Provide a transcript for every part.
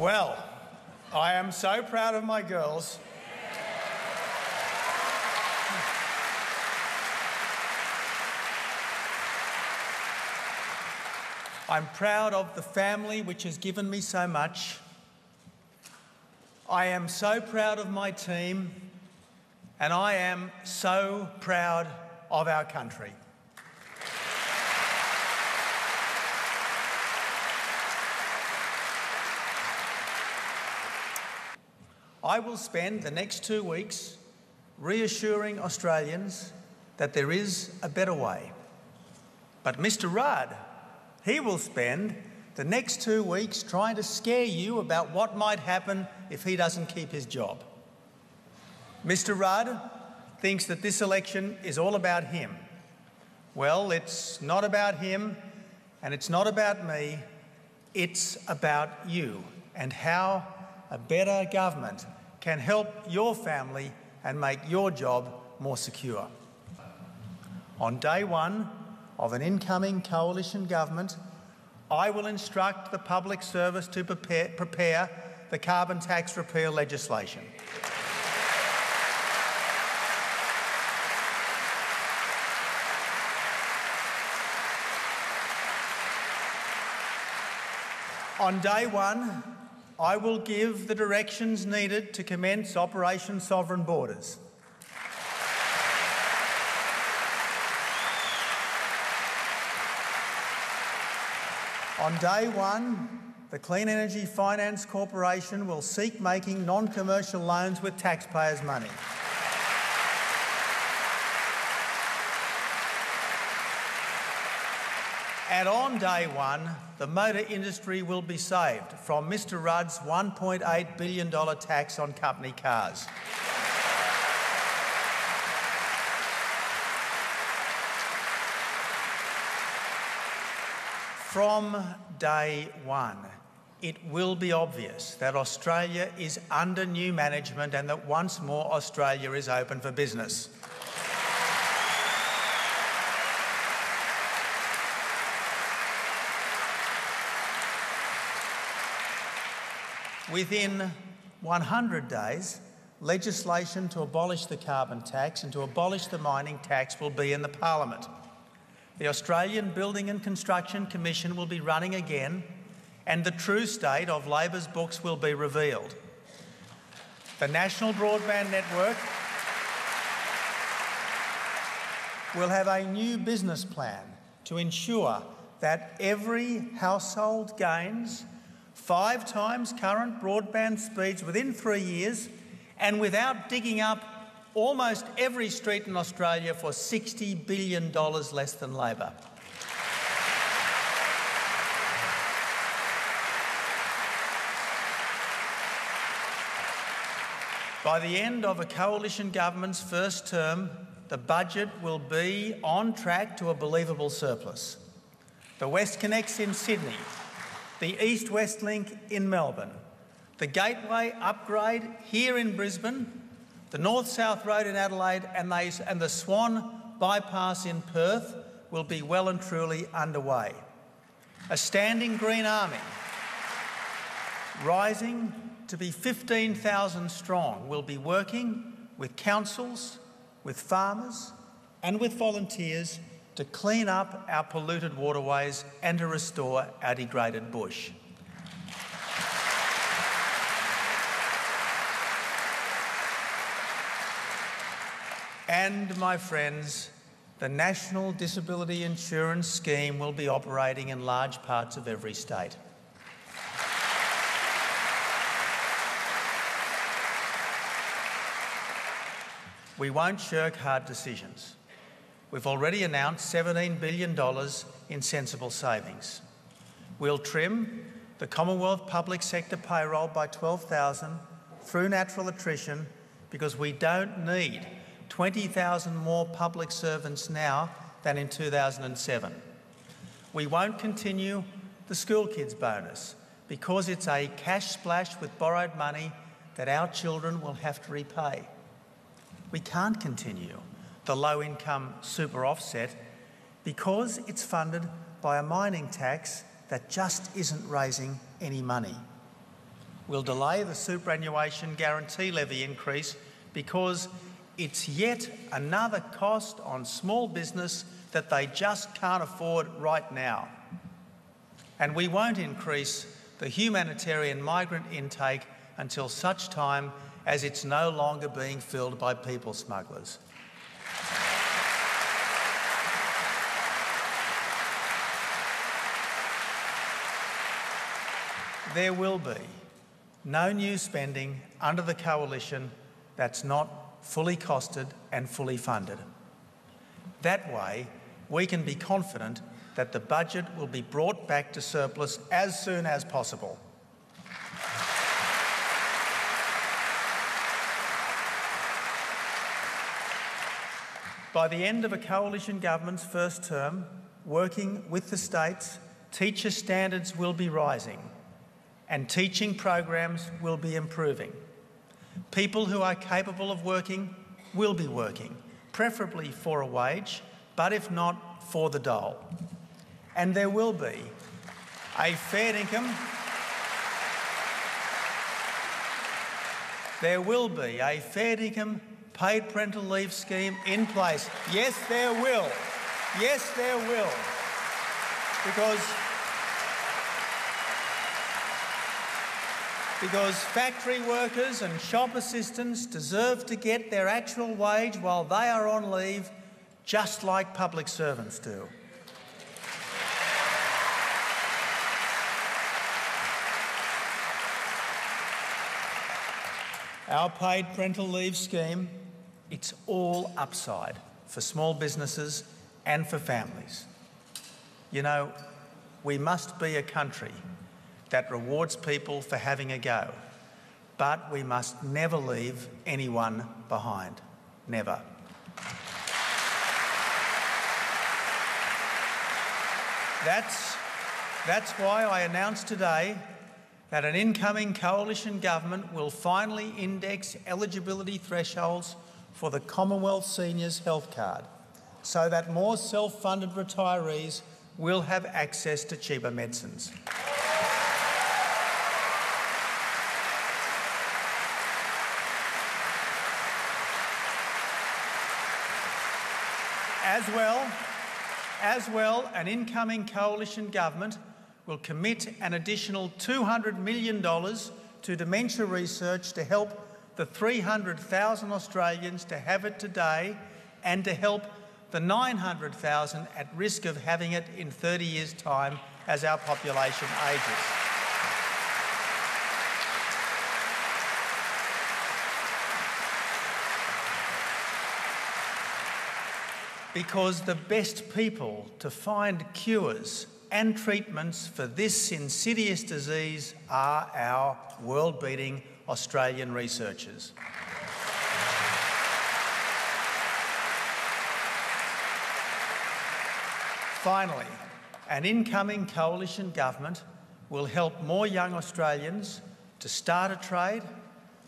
Well, I am so proud of my girls. I'm proud of the family which has given me so much. I am so proud of my team, and I am so proud of our country. I will spend the next 2 weeks reassuring Australians that there is a better way. But Mr Rudd, he will spend the next 2 weeks trying to scare you about what might happen if he doesn't keep his job. Mr Rudd thinks that this election is all about him. Well, it's not about him and it's not about me. It's about you and how a better government can help your family and make your job more secure. On day one of an incoming coalition government, I will instruct the public service to prepare the carbon tax repeal legislation. On day one, I will give the directions needed to commence Operation Sovereign Borders. On day one, the Clean Energy Finance Corporation will seek making non-commercial loans with taxpayers' money. And on day one, the motor industry will be saved from Mr Rudd's $1.8 billion tax on company cars. From day one, it will be obvious that Australia is under new management and that once more Australia is open for business. Within 100 days, legislation to abolish the carbon tax and to abolish the mining tax will be in the Parliament. The Australian Building and Construction Commission will be running again, and the true state of Labor's books will be revealed. The National Broadband Network will have a new business plan to ensure that every household gains 5 times current broadband speeds within 3 years and without digging up almost every street in Australia for $60 billion less than Labor. By the end of a coalition government's first term, the budget will be on track to a believable surplus. The WestConnex in Sydney, the East-West Link in Melbourne, the Gateway upgrade here in Brisbane, the North-South Road in Adelaide and the Swan bypass in Perth will be well and truly underway. A standing Green Army, rising to be 15,000 strong, will be working with councils, with farmers and with volunteers to clean up our polluted waterways and to restore our degraded bush. And, my friends, the National Disability Insurance Scheme will be operating in large parts of every state. We won't shirk hard decisions. We've already announced $17 billion in sensible savings. We'll trim the Commonwealth public sector payroll by 12,000 through natural attrition because we don't need 20,000 more public servants now than in 2007. We won't continue the school kids bonus because it's a cash splash with borrowed money that our children will have to repay. We can't continue the low-income super offset because it's funded by a mining tax that just isn't raising any money. will delay the superannuation guarantee levy increase because it's yet another cost on small business that they just can't afford right now. And we won't increase the humanitarian migrant intake until such time as it's no longer being filled by people smugglers. There will be no new spending under the coalition that's not fully costed and fully funded. That way, we can be confident that the budget will be brought back to surplus as soon as possible. By the end of a coalition government's first term, working with the states, teacher standards will be rising and teaching programs will be improving. People who are capable of working will be working, preferably for a wage, but if not, for the dole. And there will be a fair income. There will be a fair income paid parental leave scheme in place. Yes, there will. Yes, there will. Because factory workers and shop assistants deserve to get their actual wage while they are on leave, just like public servants do. Our paid parental leave scheme, it's all upside for small businesses and for families. You know, we must be a country that rewards people for having a go, but we must never leave anyone behind. Never. That's why I announced today that an incoming coalition government will finally index eligibility thresholds for the Commonwealth Seniors Health Card so that more self-funded retirees will have access to cheaper medicines. As well, an incoming coalition government will commit an additional $200 million to dementia research to help the 300,000 Australians to have it today and to help the 900,000 at risk of having it in 30 years' time as our population ages. Because the best people to find cures and treatments for this insidious disease are our world-beating Australian researchers. Finally, an incoming coalition government will help more young Australians to start a trade,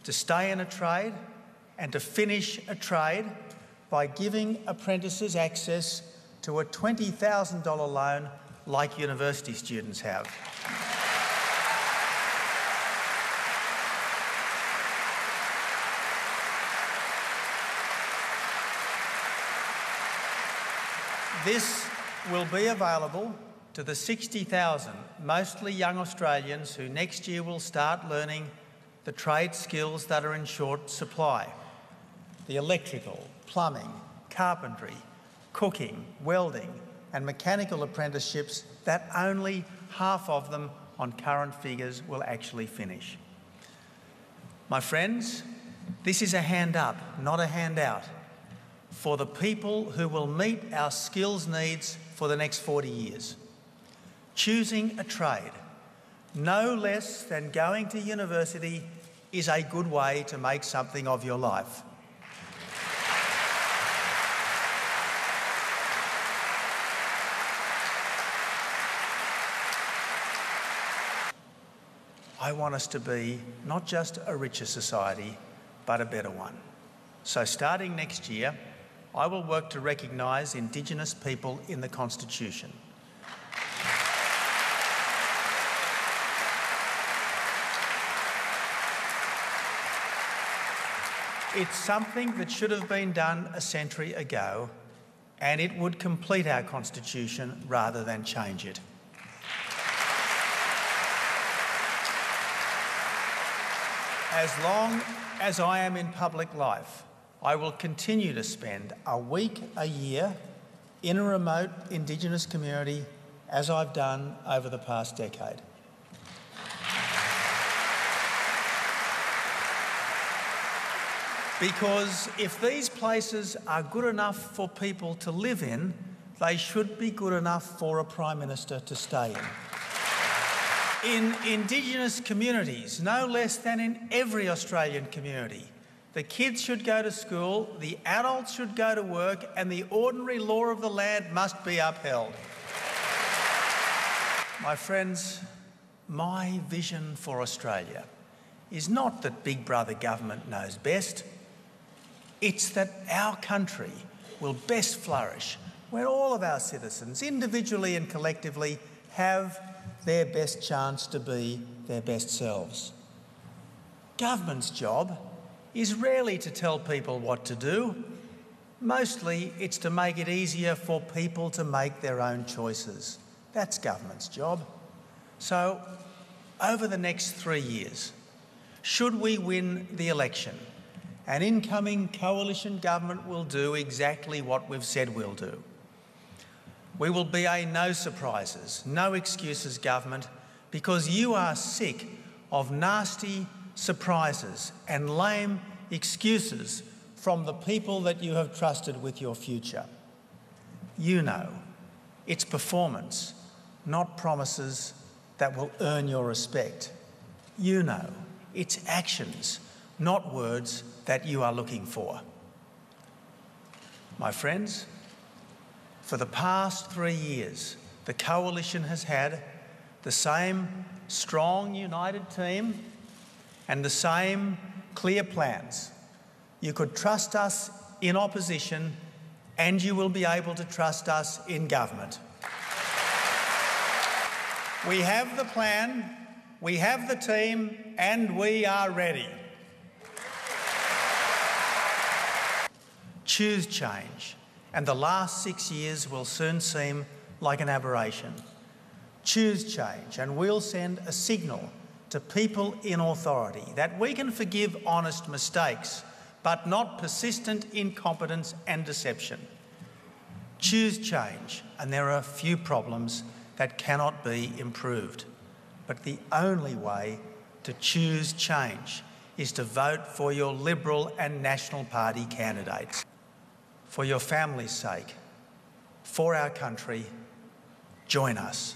to stay in a trade, and to finish a trade by giving apprentices access to a $20,000 loan like university students have. This will be available to the 60,000, mostly young Australians who next year will start learning the trade skills that are in short supply: the electrical, plumbing, carpentry, cooking, welding and mechanical apprenticeships that only half of them on current figures will actually finish. My friends, this is a hand up, not a handout, for the people who will meet our skills needs for the next 40 years. Choosing a trade, no less than going to university, is a good way to make something of your life. I want us to be not just a richer society, but a better one. So starting next year, I will work to recognise Indigenous people in the Constitution. It's something that should have been done a century ago, and it would complete our Constitution rather than change it. As long as I am in public life, I will continue to spend a week a year in a remote Indigenous community, as I've done over the past decade. Because if these places are good enough for people to live in, they should be good enough for a Prime Minister to stay in. In Indigenous communities, no less than in every Australian community, the kids should go to school, the adults should go to work, and the ordinary law of the land must be upheld. My friends, my vision for Australia is not that Big Brother government knows best. It's that our country will best flourish when all of our citizens, individually and collectively, have their best chance to be their best selves. Government's job is rarely to tell people what to do. Mostly it's to make it easier for people to make their own choices. That's government's job. So, over the next 3 years, should we win the election, an incoming coalition government will do exactly what we've said we'll do. We will be a no surprises, no excuses government, because you are sick of nasty surprises and lame excuses from the people that you have trusted with your future. You know, it's performance, not promises, that will earn your respect. You know, it's actions, not words, that you are looking for. My friends, for the past 3 years, the coalition has had the same strong, united team and the same clear plans. You could trust us in opposition, and you will be able to trust us in government. We have the plan, we have the team, and we are ready. Choose change, and the last 6 years will soon seem like an aberration. Choose change, and we'll send a signal to people in authority that we can forgive honest mistakes, but not persistent incompetence and deception. Choose change, and there are a few problems that cannot be improved. But the only way to choose change is to vote for your Liberal and National Party candidates. For your family's sake, for our country, join us.